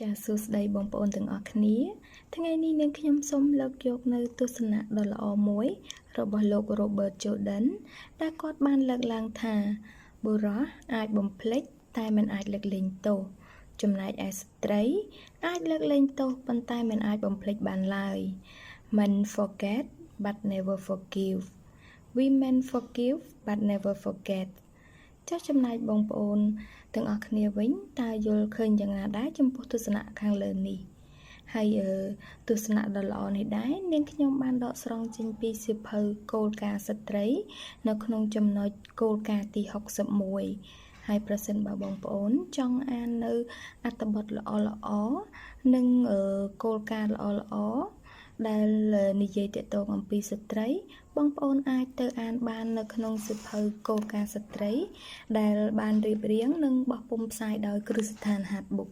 ចាសួស្តីបងប្អូនទាំងអស់គ្នាថ្ងៃនេះនាងខ្ញុំសូមលើកយកនៅទស្សនៈដ៏ល្អមួយរបស់លោក Robert Jordan ដែលគាត់បានលើកឡើងថាបុរសអាចបំភ្លេចតែមិនអាចលើកលែងទោសចំណែកឯស្ត្រីអាចលើកលែងទោសប៉ុន្តែមិនអាចបំភ្លេចបានឡើយ Men forget but never forgive Women forgive but never forget ចាស់ចំណែកបងប្អូនទាំងអស់គ្នាវិញតើយល់ឃើញយ៉ាងណាដែរចំពោះទស្សនៈខាងលើនេះហើយទស្សនៈដ៏ល្អនេះដែរនាងខ្ញុំបានដកស្រង់ចេញពីសៀវភៅគោលការណ៍ស្ត្រីនៅក្នុងចំណុចគោលការណ៍ទី61ហើយប្រសិនបើបងប្អូនចង់អាននៅអត្ថបទល្អៗនិងគោលការណ៍ល្អៗដែលនិយាយទាក់ទងអំពីស្ត្រីបងប្អូនអាចទៅអានបាននៅក្នុងសៀវភៅគោលការណ៍ស្ត្រីដែលបានរៀបរៀងនិងបោះពុម្ពផ្សាយដោយគ្រឹះស្ថាន Hardbook